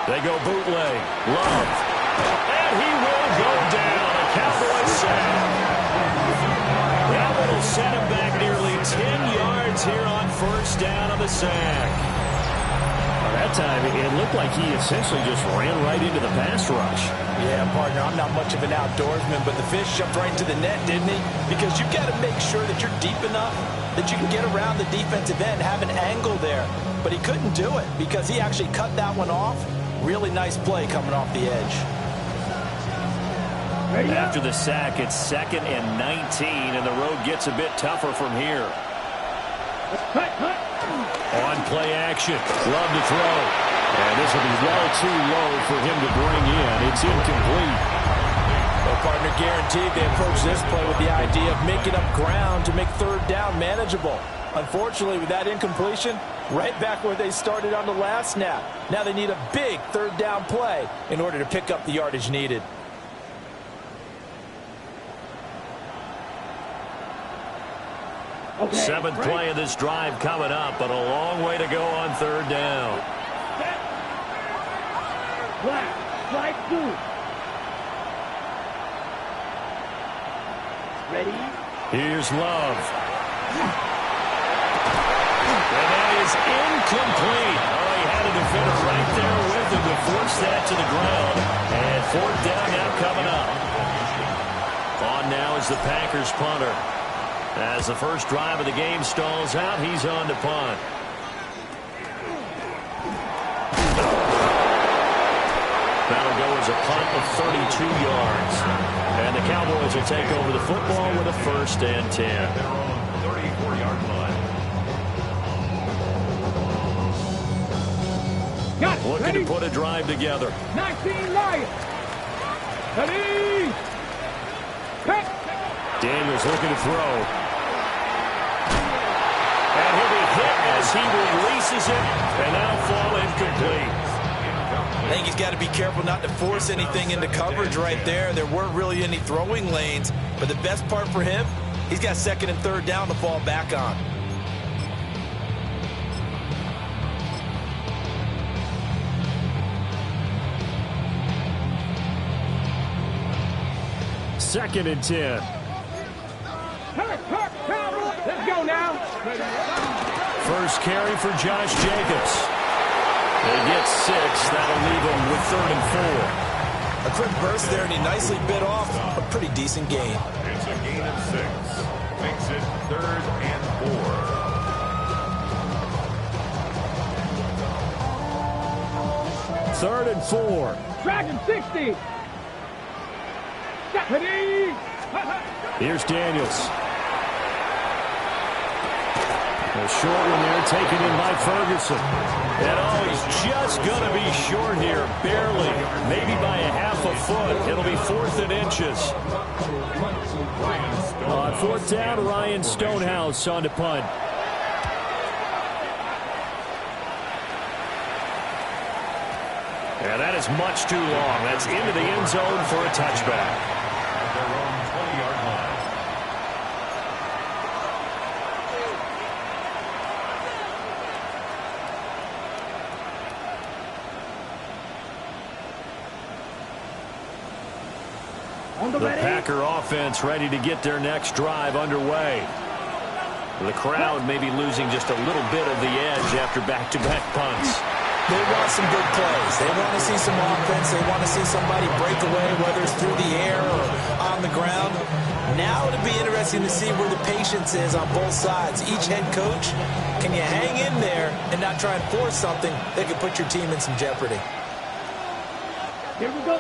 They go bootleg. Love. And he will go down. A Cowboys sack. That will set him back nearly 10 yards here on first down of the sack. That time, it looked like he essentially just ran right into the pass rush. Yeah, partner, I'm not much of an outdoorsman, but the fish jumped right into the net, didn't he? Because you've got to make sure that you're deep enough that you can get around the defensive end, have an angle there. But he couldn't do it because he actually cut that one off. Really nice play coming off the edge. After the sack, it's 2nd and 19, and the road gets a bit tougher from here. On play action. Love to throw. And this will be well too low for him to bring in. It's incomplete. Well, partner, guaranteed they approach this play with the idea of making up ground to make third down manageable. Unfortunately, with that incompletion, right back where they started on the last snap. Now they need a big third down play in order to pick up the yardage needed. Okay, 7th play of this drive coming up, but a long way to go on third down. Strike 2. Ready? Here's Love. And that is incomplete. Oh, he had a defender right there with him to force that to the ground. And 4th down now coming up. On now is the Packers punter. As the first drive of the game stalls out, he's on to punt. That'll go as a punt of 32 yards. And the Cowboys will take over the football with a 1st and 10. They're on the 34-yard line. Looking to put a drive together. 19 Lions. Ready. Daniels looking to throw. And he'll be hit as he releases it, and that'll fall incomplete. I think he's got to be careful not to force anything into coverage right there. There weren't really any throwing lanes, but the best part for him, he's got 2nd and 3rd down to fall back on. Second and 10. Let's go now. First carry for Josh Jacobs. They get 6. That'll leave them with 3rd and 4. A quick burst there, and he nicely bit off a pretty decent gain. It's a gain of 6. Makes it 3rd and 4. 3rd and 4. Dragon 60. Here's Daniels. A short one there taken in by Ferguson. And oh, he's just going to be short here. Barely. Maybe by a half a foot. It'll be 4th and inches. On 4th down, Ryan Stonehouse on to punt. And that is much too long. That's into the end zone for a touchback. The Packer offense ready to get their next drive underway. The crowd may be losing just a little bit of the edge after back-to-back punts. They want some good plays. They want to see some offense. They want to see somebody break away, whether it's through the air or on the ground. Now it'll be interesting to see where the patience is on both sides. Each head coach, can you hang in there and not try and force something that could put your team in some jeopardy? Here we go.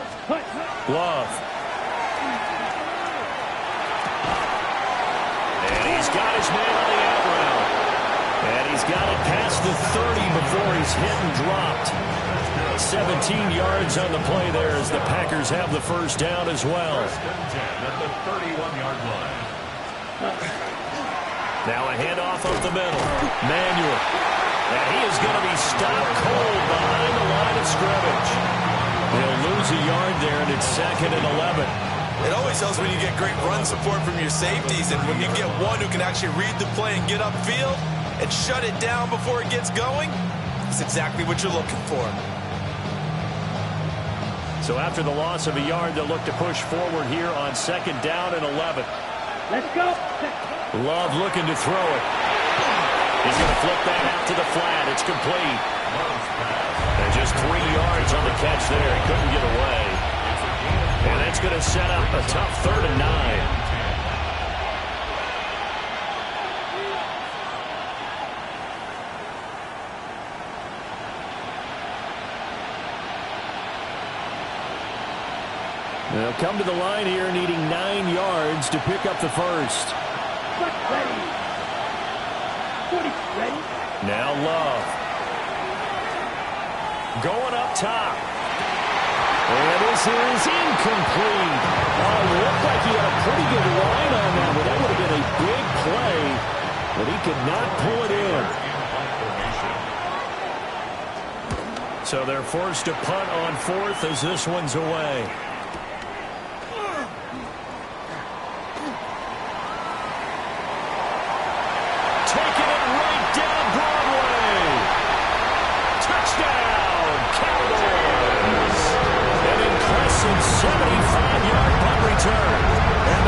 Love. And he's got his man on the out route. And he's got it past the 30 before he's hit and dropped. 17 yards on the play there as the Packers have the first down as well. At the 31-yard line. Now a handoff up the middle. Manuel. And he is going to be stopped cold behind the line of scrimmage. They'll lose a yard there, and it's 2nd and 11. It always helps when you get great run support from your safeties, and when you get one who can actually read the play and get upfield and shut it down before it gets going, it's exactly what you're looking for. So after the loss of a yard, they'll look to push forward here on 2nd down and 11. Let's go. Love looking to throw it. He's going to flip that out to the flat. It's complete. And just 3 yards on the catch there. He couldn't get away. And that's going to set up a tough 3rd and 9. They'll come to the line here needing 9 yards to pick up the first. Ready. 40, ready. Now Love. Going up top. And this is incomplete. Oh, it looked like he had a pretty good line on that, but that would have been a big play, but he could not pull it in. So they're forced to punt on 4th as this one's away.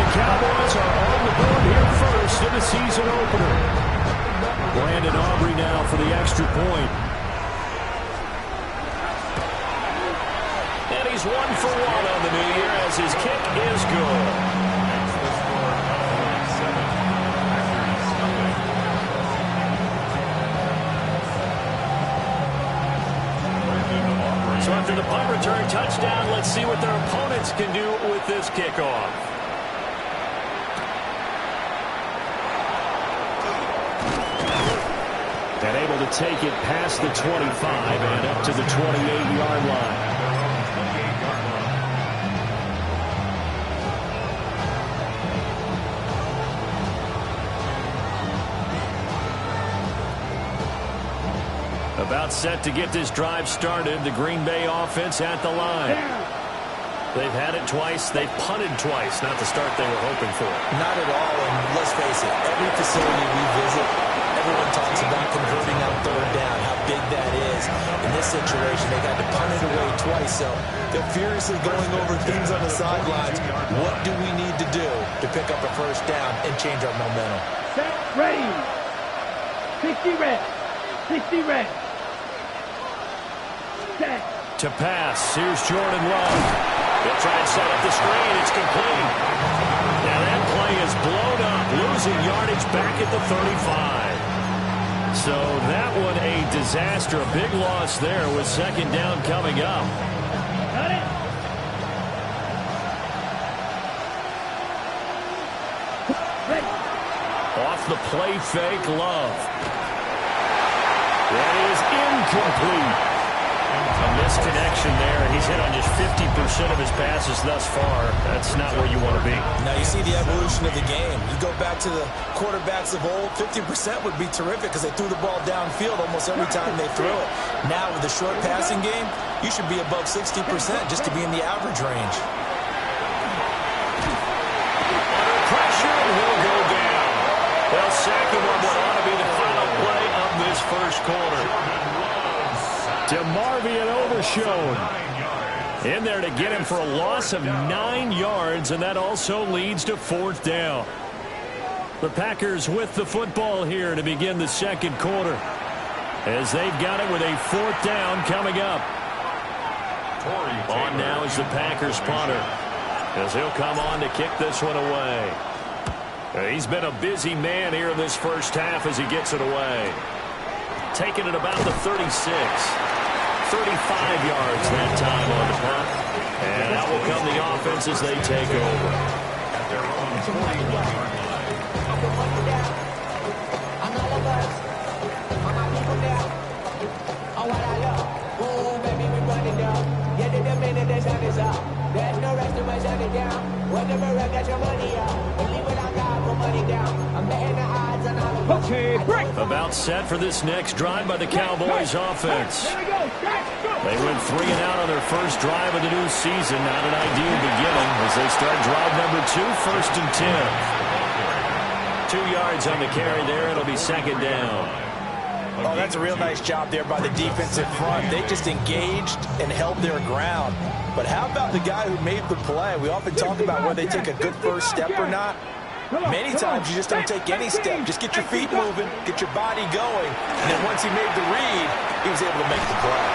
Cowboys are on the board here first in the season opener. Brandon Aubrey now for the extra point. And he's 1 for 1 on the new year as his kick is good. So after the punt return touchdown, let's see what their opponents can do with this kickoff. And able to take it past the 25 and up to the 28-yard line. About set to get this drive started. The Green Bay offense at the line. They've had it twice. They've punted twice. Not the start they were hoping for. Not at all. And let's face it, every facility we visit, everyone talks about converting on 3rd down, how big that is. In this situation, they got to punt it away twice, so they're furiously going over things on the sidelines. What do we need to do to pick up a 1st down and change our momentum? Set, ready. 60 red. 60 red. Set. To pass, here's Jordan Love. They'll try and set up the screen. It's complete. Now that play is blown up, losing yardage back at the 35. So that one a disaster. A big loss there with 2nd down coming up. Got it. Ready. Off the play fake, Love. That is incomplete. A misconnection there, and he's hit on just 50% of his passes thus far. That's not where you want to be. Now you see the evolution of the game. You go back to the quarterbacks of old, 50% would be terrific because they threw the ball downfield almost every time they threw it. Now with the short passing game, you should be above 60% just to be in the average range. Under pressure, and he'll go down. They'll sack him on what ought to be the final play of this first quarter. DeMarvion Overshown in there to get him for a loss of 9 yards, and that also leads to 4th down. The Packers with the football here to begin the 2nd quarter as they've got it with a 4th down coming up. On now is the Packers punter as he'll come on to kick this one away. He's been a busy man here in this first half as he gets it away. Taking it about the 36. 35 yards that time on the punt. And out will come the offense as they take over. There's no rest to my shutting down. Whenever I got your money out, believe it, I got more money down. I'm betting the odds on all of us. Okay, break. About set for this next drive by the Cowboys offense. There we go. Go. They went 3 and out on their first drive of the new season. Not an ideal beginning as they start drive number 2, 1st and 10. 2 yards on the carry there. It'll be 2nd down. Oh, that's a real nice job there by the defensive front. They just engaged and held their ground. But how about the guy who made the play? We often talk about whether they take a good first step or not. Many times you just don't take any step. Just get your feet moving, get your body going. And then once he made the read, he was able to make the play.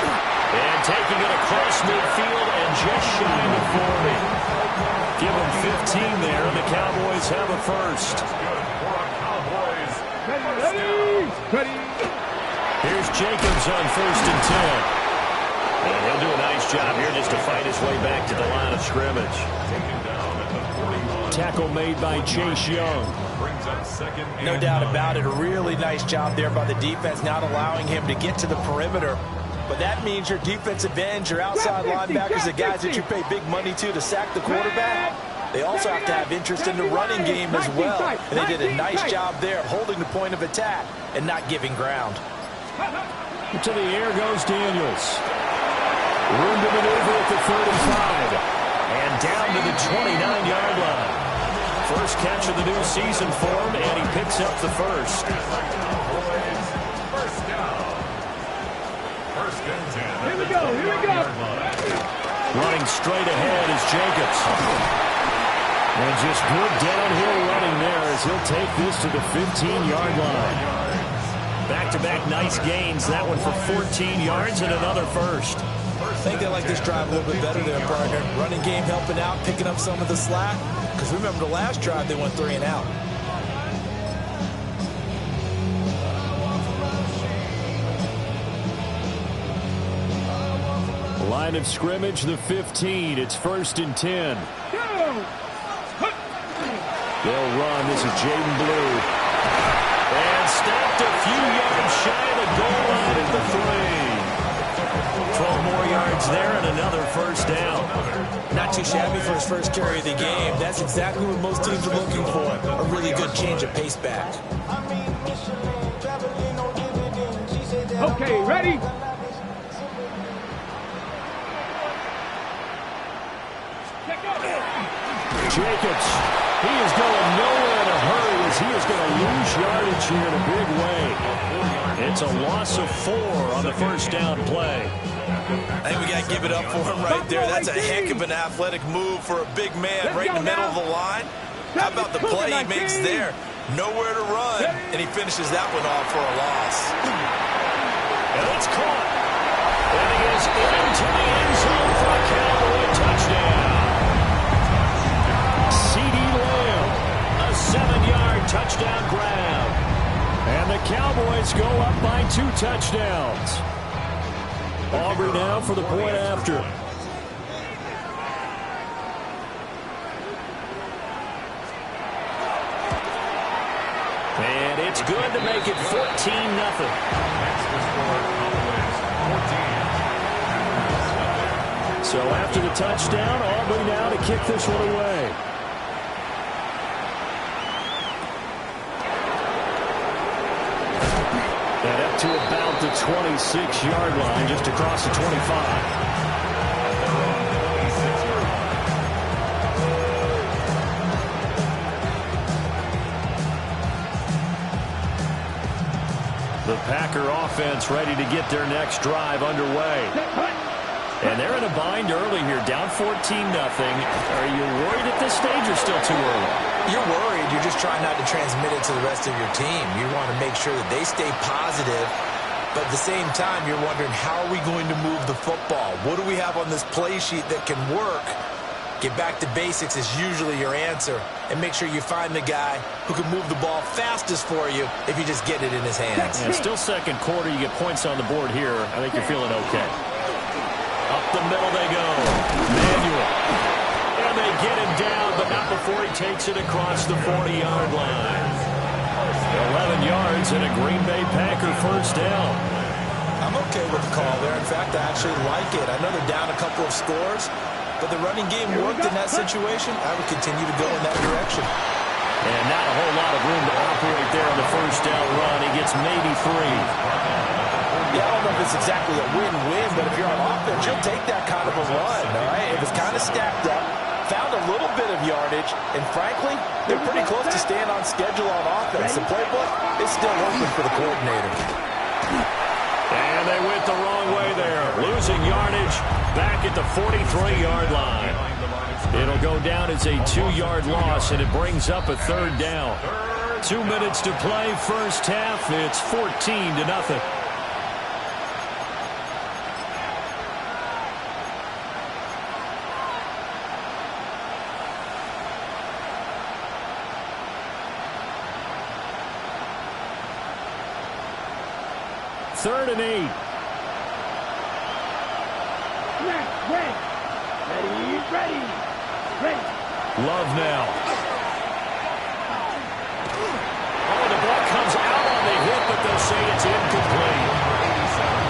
And taking it across midfield and just shy of 40. Give him 15 there, and the Cowboys have a first. Here's Jacobs on 1st and 10. And he'll do a nice job here just to fight his way back to the line of scrimmage. Tackle made by Chase Young. No doubt about it. A really nice job there by the defense, not allowing him to get to the perimeter. But that means your defensive ends, your outside linebackers, the guys that you pay big money to sack the quarterback, they also have to have interest in the running game as well. And they did a nice job there of holding the point of attack and not giving ground. To the air goes Daniels. Room to maneuver at the 35. And down to the 29-yard line. First catch of the new season for him, and he picks up the first. First down. First and 10. Here we go, here we go. Running straight ahead is Jacobs. And just good downhill running there as he'll take this to the 15-yard line. Back-to-back nice gains. That one for 14 yards and another first. I think they like this drive a little bit better there, partner. Running game helping out, picking up some of the slack. Because remember the last drive, they went 3 and out. Line of scrimmage, the 15. It's 1st and 10. They'll run. This is Jaden Blue. And stopped a few yards shy of the goal line at the 3. 12 more yards there and another first down. Not too shabby for his first carry of the game. That's exactly what most teams are looking for. A really good change of pace back. Okay, ready? Jacobs, he is going nowhere in a hurry as he is going to lose yardage here in a big way. It's a loss of 4 on the first down play. I think we got to give it up for him right there. That's a heck of an athletic move for a big man right in the middle of the line. How about the play he makes there? Nowhere to run, and he finishes that one off for a loss. And it's caught. And he is into the end zone for a Cowboy touchdown. CeeDee Lamb, A 7-yard touchdown grab. and the Cowboys go up by 2 touchdowns. Aubrey now for the point after. And it's good to make it 14-0. So after the touchdown, Aubrey now to kick this one away. And up to about the 26-yard line, just across the 25. The Packer offense ready to get their next drive underway. And they're in a bind early here, down 14-0. Are you worried at this stage or still too early? You're worried. You're just trying not to transmit it to the rest of your team. You want to make sure that they stay positive. But at the same time, you're wondering, how are we going to move the football? What do we have on this play sheet that can work? Get back to basics is usually your answer. And make sure you find the guy who can move the ball fastest for you if you just get it in his hands. And still second quarter, you get points on the board here. I think you're feeling okay. Up the middle they go. Manuel. And they get him down, but not before he takes it across the 40-yard line. 11 yards and a Green Bay Packer first down. I'm okay with the call there. In fact, I actually like it. I know they're down a couple of scores, but the running game worked in that situation. I would continue to go in that direction. And not a whole lot of room to operate there on the first down run. He gets maybe 3. Yeah, I don't know if it's exactly a win-win, but if you're on offense, you'll take that kind of a run, all right? It was kind of stacked up, found a little bit of yardage, and frankly, they're pretty close to staying on schedule on offense. The playbook is still open for the coordinator. And they went the wrong way there. Losing yardage back at the 43-yard line. It'll go down as a 2-yard loss, and it brings up a 3rd down. 2 minutes to play, first half. It's 14-0. Third and 8. Ready. Love now. Oh, the ball comes out on the hit, but they'll say it's incomplete.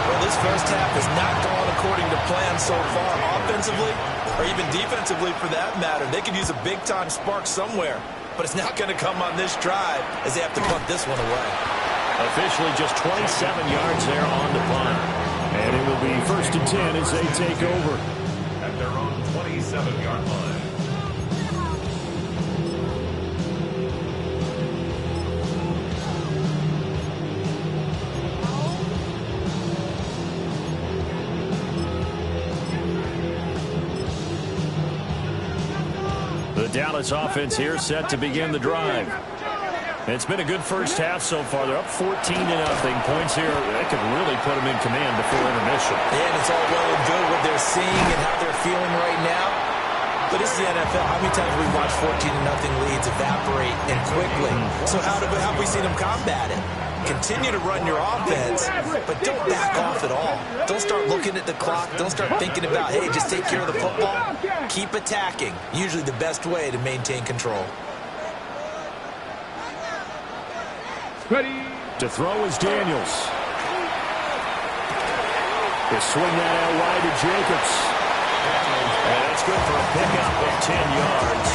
Well, this first half has not gone according to plan so far, offensively or even defensively for that matter. They could use a big-time spark somewhere, but it's not going to come on this drive as they have to punt this one away. Officially just 27 yards there on the punt. And it will be 1st and 10 as they take over. At their own 27-yard line. The Dallas offense here set to begin the drive. It's been a good first half so far. They're up 14-0. Points here, they could really put them in command before intermission. Yeah, and it's all well and good what they're seeing and how they're feeling right now. But this is the NFL. How many times have we watched 14-0 leads evaporate and quickly? So how have we seen them combat it? Continue to run your offense, but don't back off at all. Don't start looking at the clock. Don't start thinking about, hey, just take care of the football. Keep attacking. Usually the best way to maintain control. Ready. To throw is Daniels. They swing that out wide to Jacobs. And that's good for a pickup of 10 yards.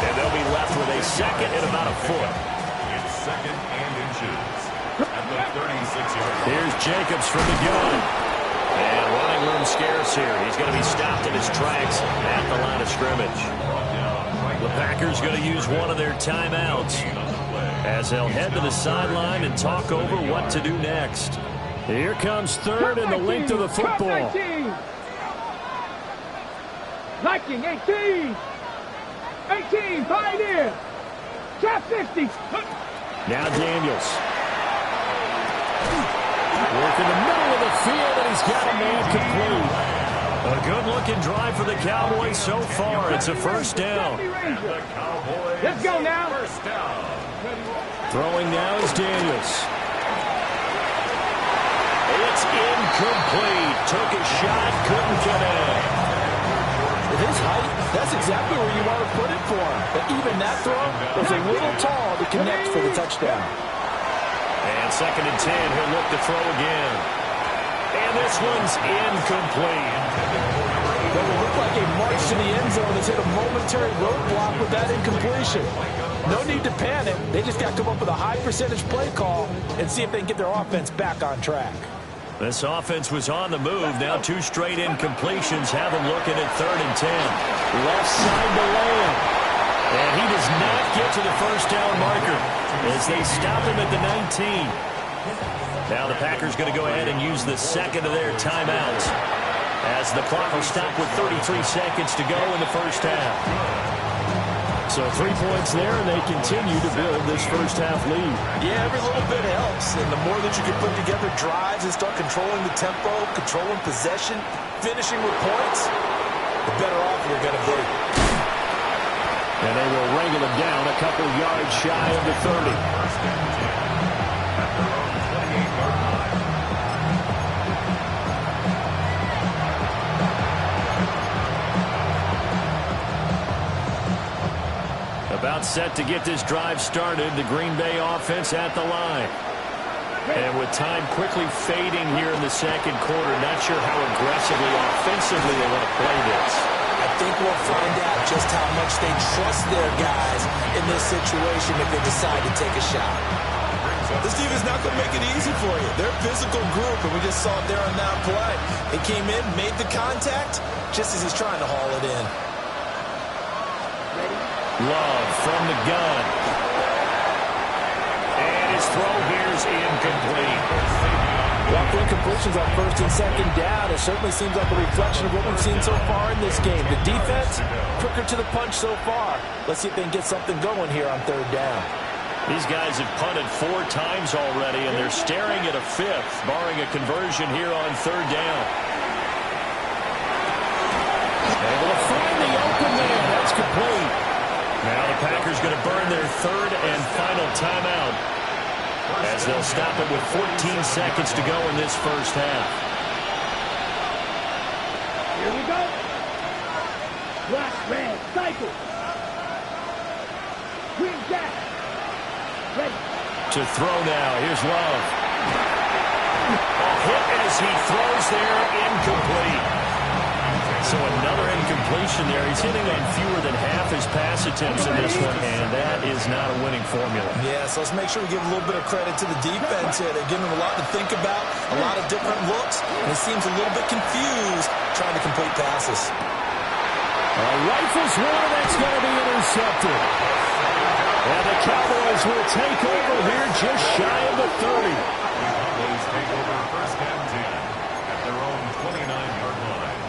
And they'll be left with a second and about a foot. It's 2nd and inches. At the 36-yard line. Here's Jacobs from the gun. And running room scarce here. He's going to be stopped in his tracks at the line of scrimmage. The Packers going to use one of their timeouts as they'll head to the sideline and talk over what to do next. Here comes 3rd and the length of the football. 19, 18. 18, Pioneer. Trap 50. Now Daniels. Work in the middle of the field, and he's got a man complete. A good-looking drive for the Cowboys so far. It's a 1st down. Let's go now. 1st down. Throwing now is Daniels. It's incomplete. Took a shot, couldn't connect. At his height, that's exactly where you want to put it for him. But even that throw was a little tall to connect for the touchdown. And 2nd and 10, he'll look to throw again. And this one's incomplete. But it looked like a march to the end zone has hit a momentary roadblock with that incompletion. No need to panic. They just got to come up with a high percentage play call and see if they can get their offense back on track. This offense was on the move. Now 2 straight incompletions have them looking at 3rd and 10. Left side to Lamb. And he does not get to the 1st down marker as they stop him at the 19. Now the Packers going to go ahead and use the 2nd of their timeouts as the clock will stop with 33 seconds to go in the first half. So 3 points there, and they continue to build this first half lead. Yeah, every little bit helps. And the more that you can put together drives and start controlling the tempo, controlling possession, finishing with points, the better off you're going to be. And they will wrangle him down a couple yards shy of the 30. About set to get this drive started, the Green Bay offense at the line. And with time quickly fading here in the 2nd quarter, not sure how aggressively, offensively they want to play this. I think we'll find out just how much they trust their guys in this situation if they decide to take a shot. This team is not going to make it easy for you. They're a physical group, and we just saw it there on that play. They came in, made the contact, just as he's trying to haul it in. Love from the gun. And his throw here is incomplete. Walk-in completions on first and second down. It certainly seems like a reflection of what we've seen so far in this game. The defense, quicker to the punch so far. Let's see if they can get something going here on third down. These guys have punted 4 times already, and they're staring at a 5th, barring a conversion here on third down. Able to find the open man. That's complete. Now the Packers going to burn their 3rd and final timeout, as they'll stop it with 14 seconds to go in this first half. Here we go. Black, red, cycle. Green, jack. Ready. To throw now. Here's Love. A hit as he throws there, incomplete. So another incompletion there. He's hitting on fewer than half his pass attempts in this one, and that is not a winning formula. Yeah, so let's make sure we give a little bit of credit to the defense here. They're giving him a lot to think about, a lot of different looks, and he seems a little bit confused trying to complete passes. Rifles one, that's going to be intercepted. And the Cowboys will take over here just shy of the 30. The Cowboys take over first and 10 at their own 29-yard line.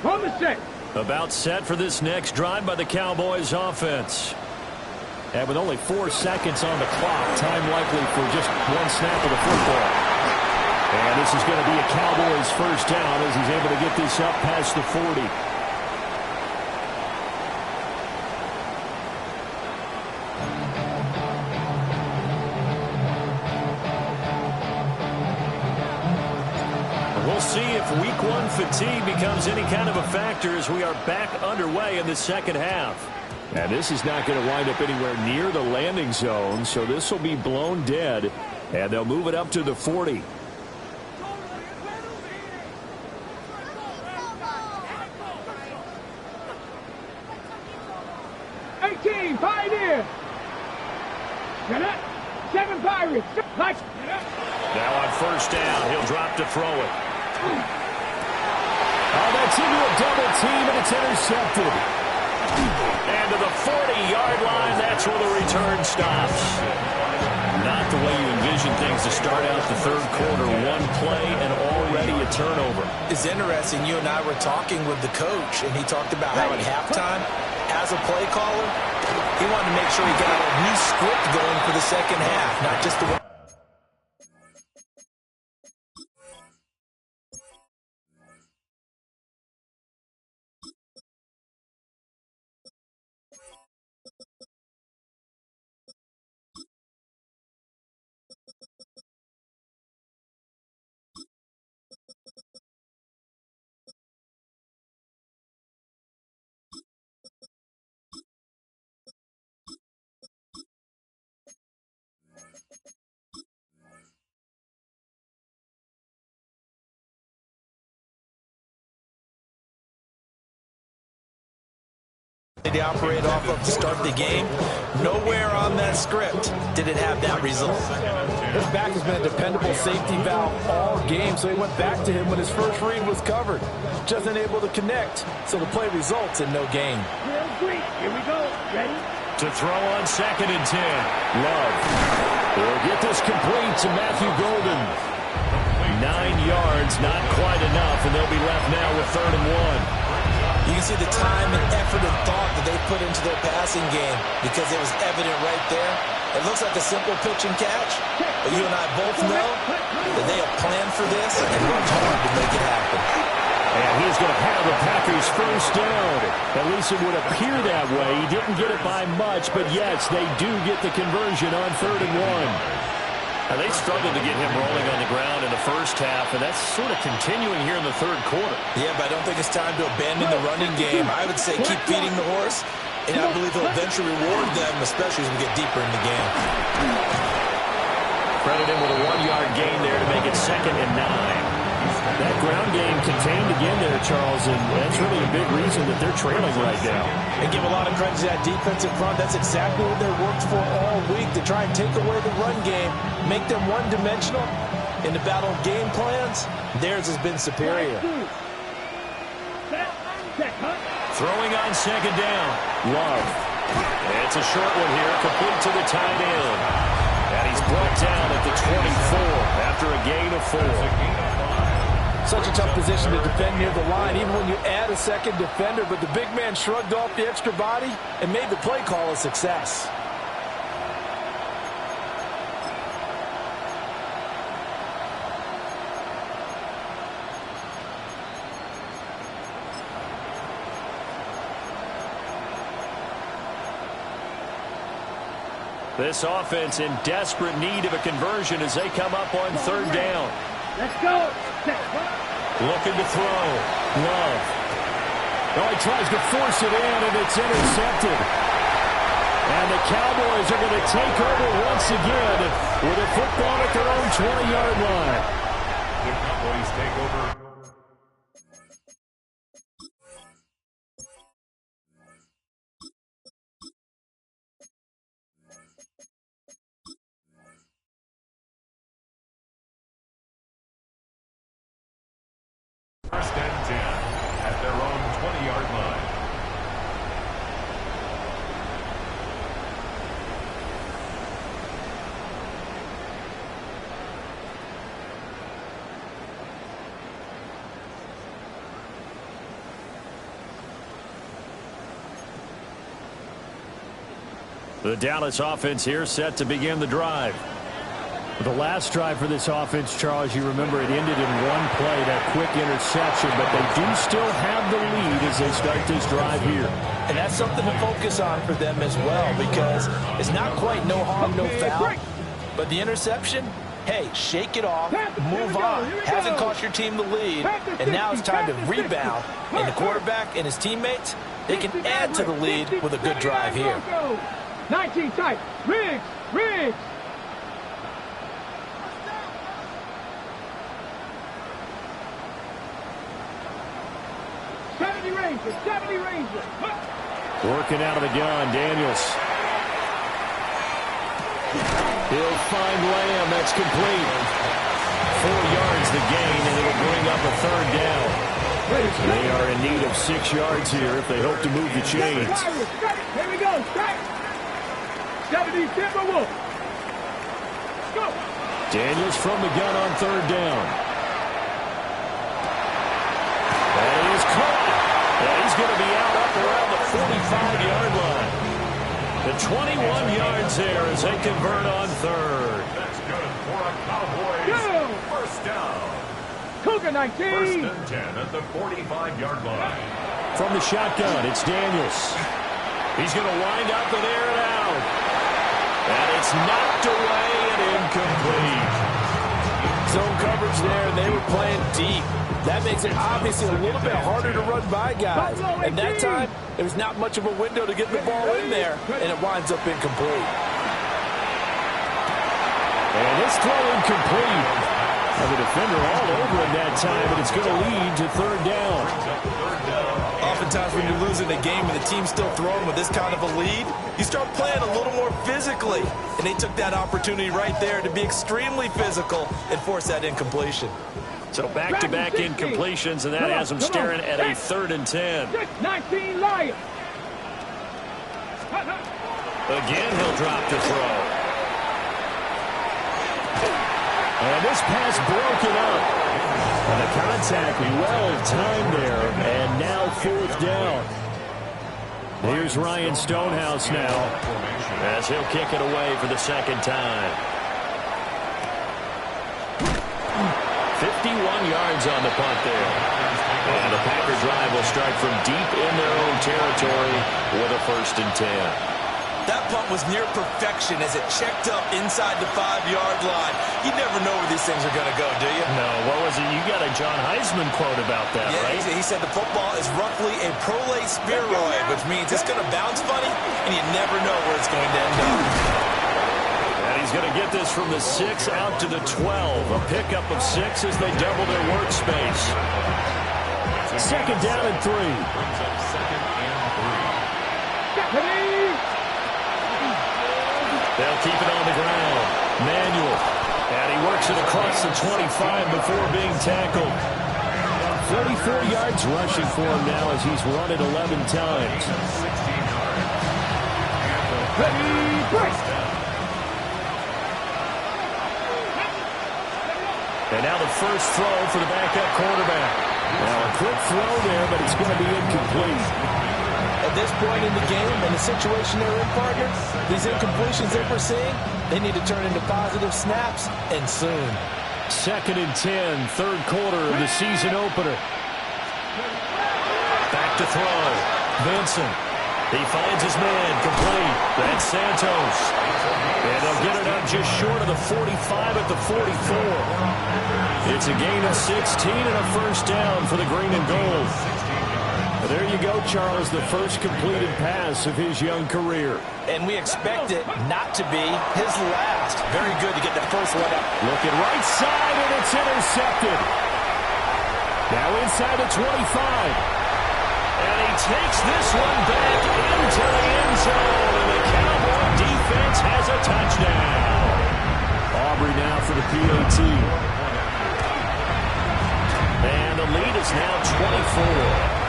On the set. About set for this next drive by the Cowboys offense. And with only 4 seconds on the clock, time likely for just one snap of the football. And this is going to be a Cowboys first down as he's able to get this up past the 40. We'll see if week 1 fatigue becomes any kind of a factor as we are back underway in the second half. And this is not going to wind up anywhere near the landing zone, so this will be blown dead, and they'll move it up to the 40. 18, Pioneer. Get up. 7 Pirates. Like. Now on first down, he'll drop to throw it. Oh, that's into a double team, and it's intercepted. And to the 40-yard line, that's where the return stops. Not the way you envision things to start out the third quarter. One play and already a turnover. It's interesting. You and I were talking with the coach, and he talked about how at halftime, as a play caller, he wanted to make sure he got a new script going for the second half, not just the one. They operate off of to start the game. Nowhere on that script did it have that result. His back has been a dependable safety valve all game, so he went back to him when his first read was covered. Just unable to connect, so the play results in no gain. Here we go. Ready? To throw on second and 10. Love. They'll get this complete to Matthew Golden. 9 yards, not quite enough, and they'll be left now with 3rd and 1. You can see the time and effort and thought that they put into their passing game because it was evident right there. It looks like a simple pitch and catch, but you and I both know that they have planned for this and worked hard to make it happen. And he's going to have the Packers first down. At least it would appear that way. He didn't get it by much, but yes, they do get the conversion on 3rd and 1. Now, they struggled to get him rolling on the ground in the first half, and that's sort of continuing here in the third quarter. Yeah, but I don't think it's time to abandon the running game. I would say keep feeding the horse, and I believe he'll eventually reward them, especially as we get deeper in the game. Credit him with a 1-yard gain there to make it 2nd and 9. That ground game contained again there, Charles, and that's really a big reason that they're trailing right now. And give a lot of credit to that defensive front. That's exactly what they worked for all week, to try and take away the run game, make them one-dimensional. In the battle of game plans, theirs has been superior. Throwing on second down. Love. It's a short one here, complete to the tight end. And he's brought down at the 24 after a gain of 4. Such a tough position to defend near the line, even when you add a second defender. But the big man shrugged off the extra body and made the play call a success. This offense in desperate need of a conversion as they come up on third down. Let's go. Looking to throw. Love. Oh, he tries to force it in, and it's intercepted. And the Cowboys are going to take over once again with a football at their own 20-yard line. The Cowboys take over. First and 10 at their own 20-yard line. The Dallas offense here set to begin the drive. The last drive for this offense, Charles, you remember it ended in one play, that quick interception, but they do still have the lead as they start this drive here. And that's something to focus on for them as well, because it's not quite no harm, no foul. But the interception, hey, shake it off, move on. Hasn't cost your team the lead, and now it's time to rebound. And the quarterback and his teammates, they can add to the lead with a good drive here. 19 tight. Riggs. 70 Rangers. Working out of the gun, Daniels. He'll find Lamb. That's complete. 4 yards the gain, and it'll bring up a third down. They are in need of 6 yards here if they hope to move the chains. Here we go. 70 Timberwolves. Go. Daniels from the gun on third down. That is caught. And he's going to be out up around the 45-yard line. The 21 yards there as they convert on third. That's good for a Cowboys first down. Cougar 19. First and 10 at the 45-yard line. From the shotgun, it's Daniels. He's going to wind up and air it out. And it's knocked away and incomplete. Zone coverage there, and they were playing deep. That makes it obviously a little bit harder to run by guys. And that time, there was not much of a window to get the ball in there, and it winds up incomplete. And this throw incomplete. And the defender all over him that time, but it's going to lead to third down. Oftentimes when you're losing a game and the team's still throwing with this kind of a lead, you start playing a little more physically. And they took that opportunity right there to be extremely physical and force that incompletion. So back-to-back incompletions, and that has them staring at a 3rd and 10. 19 Lions. Again, he'll drop to throw. And this pass broken up. And the contact well timed there, and now 4th down. Here's Ryan Stonehouse now as he'll kick it away for the second time. 51 yards on the punt there. And the Packer drive will start from deep in their own territory with a 1st and 10. That punt was near perfection as it checked up inside the 5-yard line. You never know where these things are going to go, do you? No, what was it? You got a John Heisman quote about that, yeah, right? He said the football is roughly a prolate spheroid, which means it's going to bounce funny, and you never know where it's going to end up. And he's going to get this from the 6 out to the 12. A pickup of 6 as they double their workspace. 2nd down and 3. Brings up 2nd and 3. They'll keep it on the ground. Manuel. And he works it across the 25 before being tackled. 44 yards rushing for him now as he's run it 11 times. Ready, break. And now the first throw for the backup quarterback. Now a quick throw there, but it's going to be incomplete. At this point in the game and the situation they're in, partner, these incompletions that we're seeing, they need to turn into positive snaps, and soon. 2nd and 10, third quarter of the season opener. Back to throw. Vincent. He finds his man, complete. That's Santos. And they'll get it up just short of the 45 at the 44. It's a gain of 16 and a first down for the green and gold. There you go, Charles, the first completed pass of his young career. And we expect it not to be his last. Very good to get the first one up. Looking right side, and it's intercepted. Now inside the 25. And he takes this one back into the end zone, and the Cowboy defense has a touchdown. Aubrey now for the PAT. And the lead is now 24.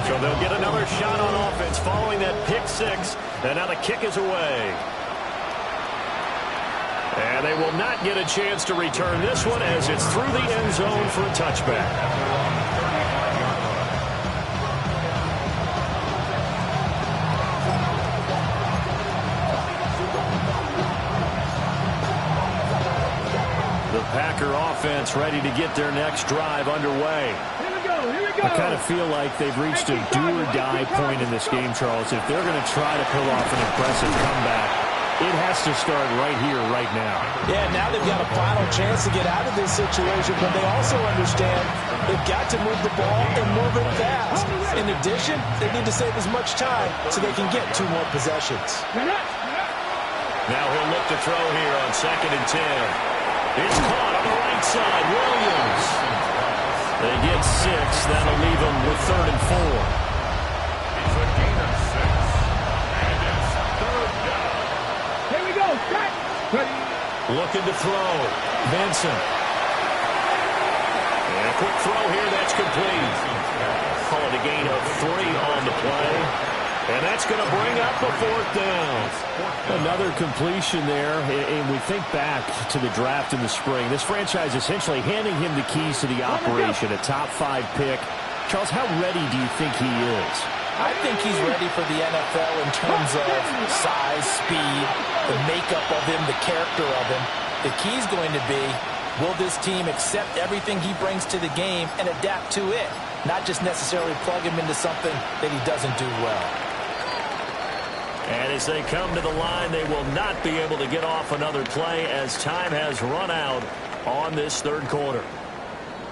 So they'll get another shot on offense following that pick six. And now the kick is away. And they will not get a chance to return this one as it's through the end zone for a touchback. The Packer offense ready to get their next drive underway. I kind of feel like they've reached a do-or-die point in this game, Charles. If they're going to try to pull off an impressive comeback, it has to start right here, right now. Yeah, now they've got a final chance to get out of this situation, but they also understand they've got to move the ball and move it fast. In addition, they need to save as much time so they can get 2 more possessions. Now he'll look to throw here on 2nd and 10. It's caught on the right side. Williams. They get 6. That'll leave them with 3rd and 4. It's a gain of 6. And it's 3rd down. Here we go. Set. Ready. Looking to throw. Vincent. And a quick throw here. That's complete. Call it a gain of 3 on the play. And that's going to bring up the 4th down. Another completion there, and we think back to the draft in the spring. This franchise essentially handing him the keys to the operation, a top 5 pick. Charles, how ready do you think he is? I think he's ready for the NFL in terms of size, speed, the makeup of him, the character of him. The key is going to be, will this team accept everything he brings to the game and adapt to it? Not just necessarily plug him into something that he doesn't do well. And as they come to the line, they will not be able to get off another play as time has run out on this 3rd quarter.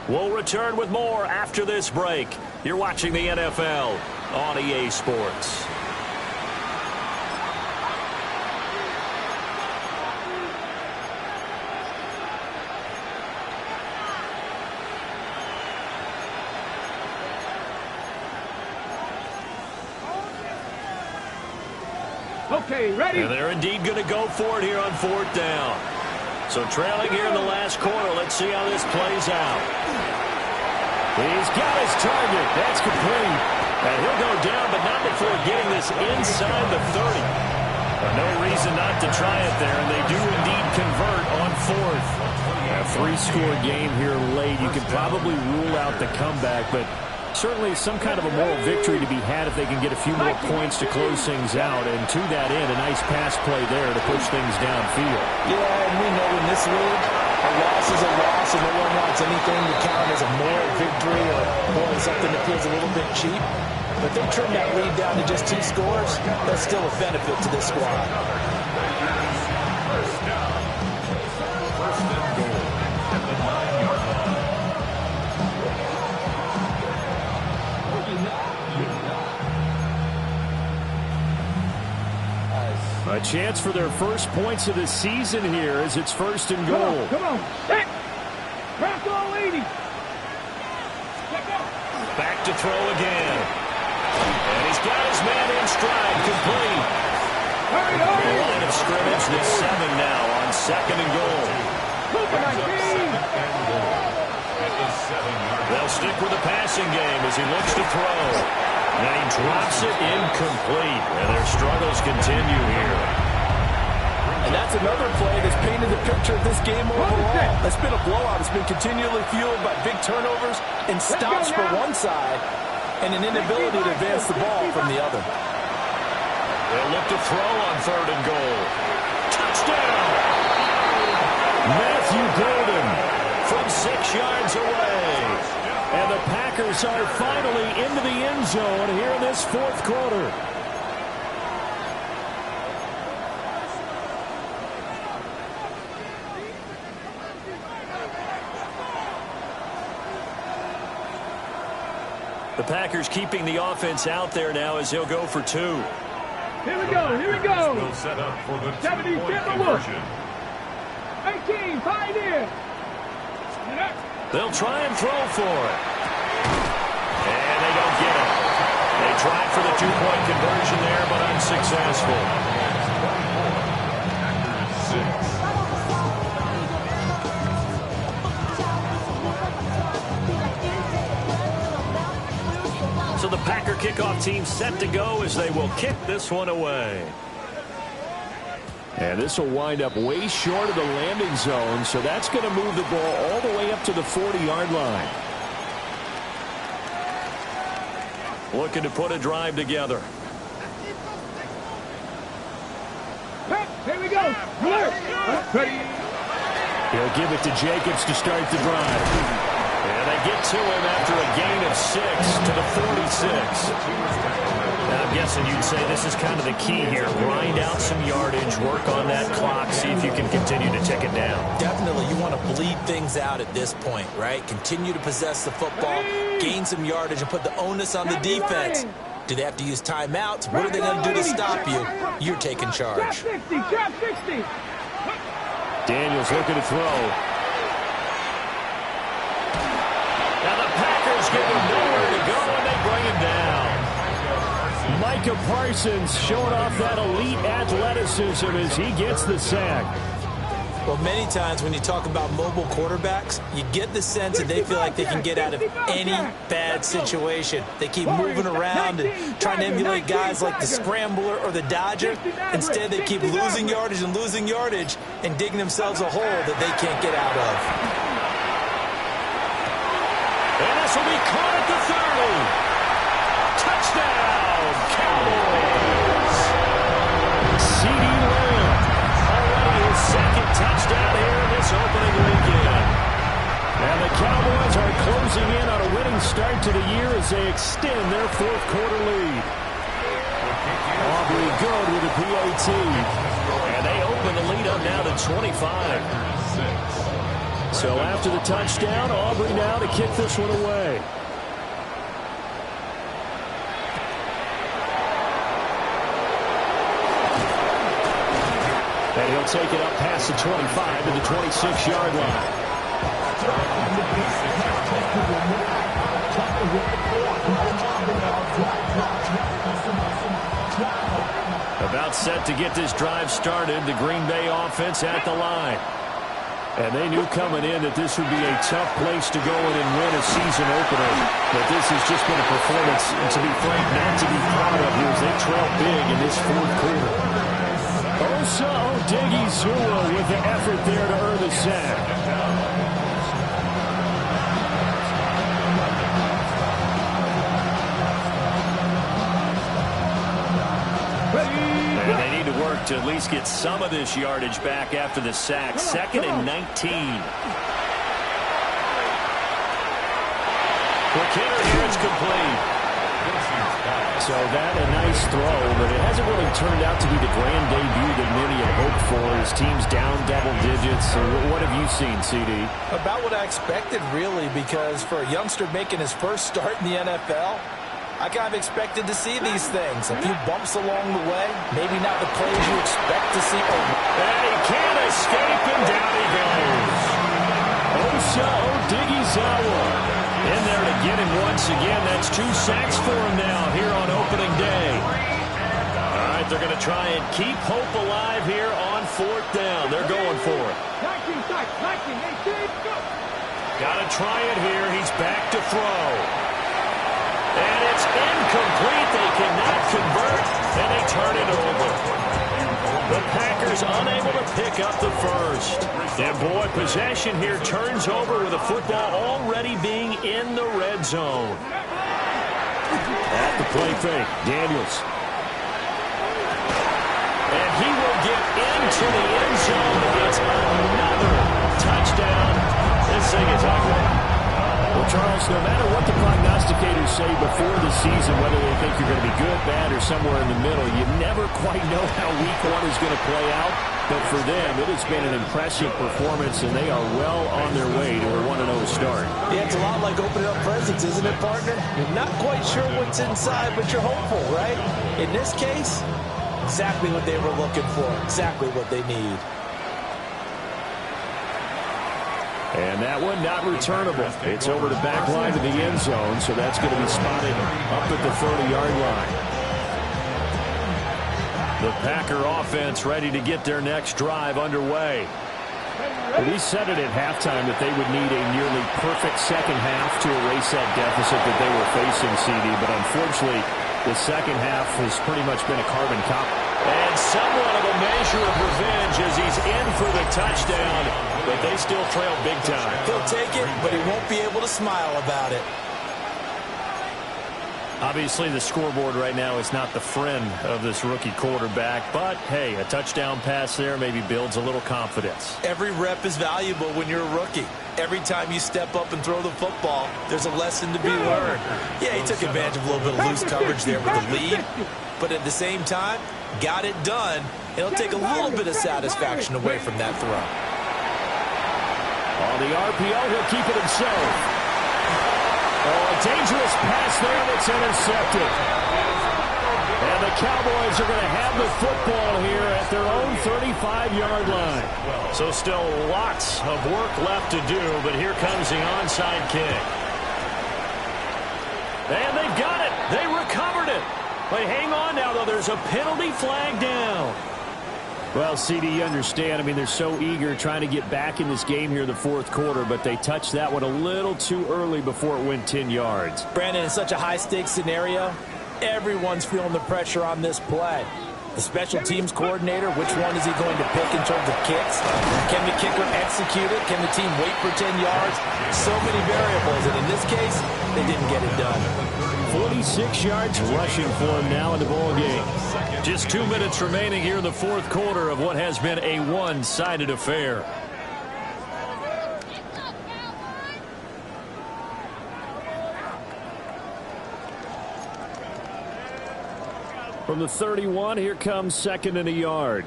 We'll return with more after this break. You're watching the NFL on EA Sports. Okay, ready. And they're indeed going to go for it here on 4th down. So trailing here in the last quarter. Let's see how this plays out. He's got his target. That's complete. And he'll go down, but not before getting this inside the 30. No reason not to try it there, and they do indeed convert on 4th. A 3-score game here late. You can probably rule out the comeback, but certainly some kind of a moral victory to be had if they can get a few more points to close things out. And to that end, a nice pass play there to push things downfield. Yeah, and we know in this league, a loss is a loss, and no one wants anything to count as a moral victory or something that feels a little bit cheap. But they trim that lead down to just 2 scores. That's still a benefit to this squad. First down. First and goal at the 9-yard line. A chance for their first points of the season here as it's 1st and goal. Come on. Set. Rocco 80. Back to throw again. And he's got his man in stride, complete. The line of scrimmage with 7 now on 2nd and goal. They'll stick with the passing game as he looks to throw. And he drops it incomplete. And their struggles continue here. And that's another play that's painted the picture of this game overall. It's been a blowout. It's been continually fueled by big turnovers and stops for one side and an inability to advance the ball from the other. They'll look to throw on 3rd and goal. Touchdown! Matthew Golden from 6 yards away. And the Packers are finally into the end zone here in this 4th quarter. The Packers keeping the offense out there now as they'll go for 2. Here we go, here we go. Will set up for the 70, 2-point conversion. conversion. 18, pioneer. They'll try and throw for it. And they don't get it. They tried for the 2-point conversion there, but unsuccessful. Packers 6. So the Packer kickoff team set to go as they will kick this one away. And this will wind up way short of the landing zone, so that's going to move the ball all the way up to the 40-yard line. Looking to put a drive together. Here we go. Ready. He'll give it to Jacobs to start the drive. And they get to him after a gain of 6 to the 46. Now, I'm guessing you'd say this is kind of the key here. Grind out some yardage, work on that clock, see if you can continue to tick it down. Definitely, you want to bleed things out at this point, right? Continue to possess the football, gain some yardage, and put the onus on the defense. Do they have to use timeouts? What are they going to do to stop you? You're taking charge. Trap 60, trap 60. Daniels looking to throw. Now the Packers give him nowhere to go, and they bring him down. Micah Parsons showing off that elite athleticism as he gets the sack. Well, many times when you talk about mobile quarterbacks, you get the sense that they feel like they can get out of any bad situation. They keep moving around and trying to emulate guys like the Scrambler or the Dodger. Instead, they keep losing yardage and digging themselves a hole that they can't get out of. And this will be caught at the 30. Touchdown, Cowboys. CeeDee Lamb, already his 2nd touchdown here in this opening weekend. And the Cowboys are closing in on a winning start to the year as they extend their 4th quarter lead. Aubrey good with a PAT. And they open the lead up now to 25. So after the touchdown, Aubrey now to kick this one away. And he'll take it up past the 25 to the 26-yard line. About set to get this drive started, the Green Bay offense at the line. And they knew coming in that this would be a tough place to go in and win a season opener. But this has just been a performance, and to be frank, not to be proud of here as they trail big in this 4th quarter. Osa Odighizuwa with the effort there to earn the sack. And they need to work to at least get some of this yardage back after the sack. 2nd and 19. Quick hitter here, it's complete. So that a nice throw, but it hasn't really turned out to be the grand debut that many had hoped for. His team's down double digits. So what have you seen, CD? About what I expected, really, because for a youngster making his first start in the NFL, I kind of expected to see these things. A few bumps along the way, maybe not the plays you expect to see. And he can't escape, and down he goes. Osa Odighizuwa in there to get him once again. That's 2 sacks for him now here on opening day. All right, But they're going to try and keep hope alive here on 4th down. They're going for it. 19, 18, go. Got to try it here. He's back to throw. And it's incomplete. They cannot convert, and they turn it over. The Packers unable to pick up the first. And, boy, possession here turns over with the football already being in the red zone. At the play fake, Daniels. And he will get into the end zone. It's another touchdown. This thing is ugly. Well, Charles, no matter what the prognosticators say before the season, whether they think you're going to be good, bad, or somewhere in the middle, you never quite know how week 1 is going to play out. But for them, it has been an impressive performance, and they are well on their way to a 1-0 start. Yeah, it's a lot like opening up presents, isn't it, partner? You're not quite sure what's inside, but you're hopeful, right? In this case, exactly what they were looking for, exactly what they need. And that one not returnable. It's over the back line of the end zone, so that's going to be spotted up at the 30-yard line. The Packer offense ready to get their next drive underway. Well, we said it at halftime that they would need a nearly perfect second half to erase that deficit that they were facing, CD, but unfortunately, the second half has pretty much been a carbon copy. And somewhat of a measure of revenge as he's in for the touchdown, but they still trail big time. He'll take it, but he won't be able to smile about it. Obviously, the scoreboard right now is not the friend of this rookie quarterback, but, hey, a touchdown pass there maybe builds a little confidence. Every rep is valuable when you're a rookie. Every time you step up and throw the football, there's a lesson to be learned. Yeah, he took advantage of a little bit of loose coverage there with the lead, but at the same time, got it done. It'll take a little bit of satisfaction away from that throw. On the RPO, he'll keep it himself. Oh, a dangerous pass there that's intercepted. And the Cowboys are going to have the football here at their own 35-yard line. So still lots of work left to do, but here comes the onside kick. And they've got it. They recovered it. But hang on now, though. There's a penalty flag down. Well, CD, you understand. I mean, they're so eager trying to get back in this game here in the 4th quarter, but they touched that one a little too early before it went 10 yards. Brandon, in such a high-stakes scenario, everyone's feeling the pressure on this play. The special teams coordinator, which one is he going to pick in terms of kicks? Can the kicker execute it? Can the team wait for 10 yards? So many variables, and in this case, they didn't get it done. 46 yards rushing for him now in the ball game. Just 2 minutes remaining here in the 4th quarter of what has been a one-sided affair. From the 31, here comes 2nd and a yard.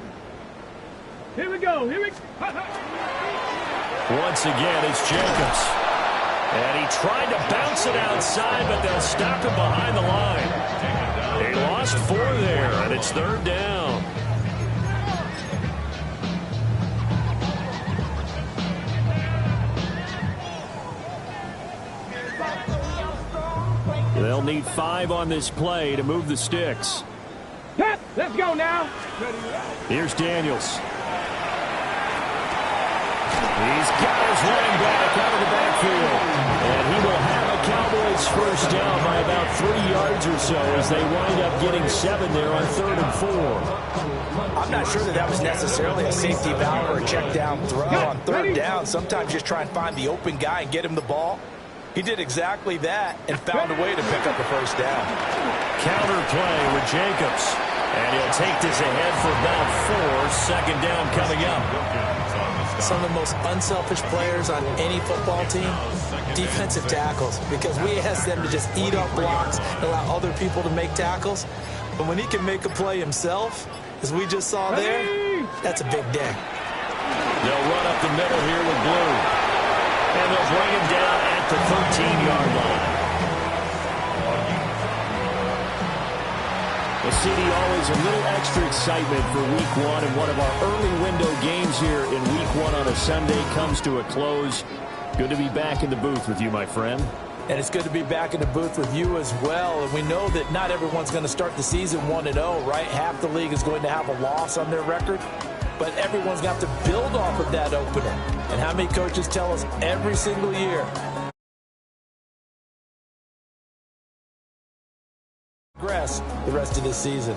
Here we go. Once again, it's Jacobs. And he tried to bounce it outside, but they'll stop him behind the line. They lost 4 there, and it's 3rd down. They'll need 5 on this play to move the sticks. Pep, let's go now. Here's Daniels. He's got his running back out of the backfield. And he will have a Cowboys first down by about 3 yards or so as they wind up getting 7 there on 3rd and 4. I'm not sure that was necessarily a safety valve or a check down throw on 3rd down. Sometimes just try and find the open guy and get him the ball. He did exactly that and found a way to pick up the first down. Counter play with Jacobs. And he'll take this ahead for about 4. 2nd down coming up. Some of the most unselfish players on any football team, defensive tackles, because we ask them to just eat up blocks and allow other people to make tackles. But when he can make a play himself, as we just saw there, that's a big day. They'll run up the middle here with Blue. And they'll bring him down at the 13-yard line. Well, CD, always a little extra excitement for Week 1, and one of our early window games here in Week 1 on a Sunday comes to a close. Good to be back in the booth with you, my friend. And it's good to be back in the booth with you as well. And we know that not everyone's going to start the season 1-0, right? Half the league is going to have a loss on their record. But everyone's going to have to build off of that opener. And how many coaches tell us every single year, progress the rest of this season.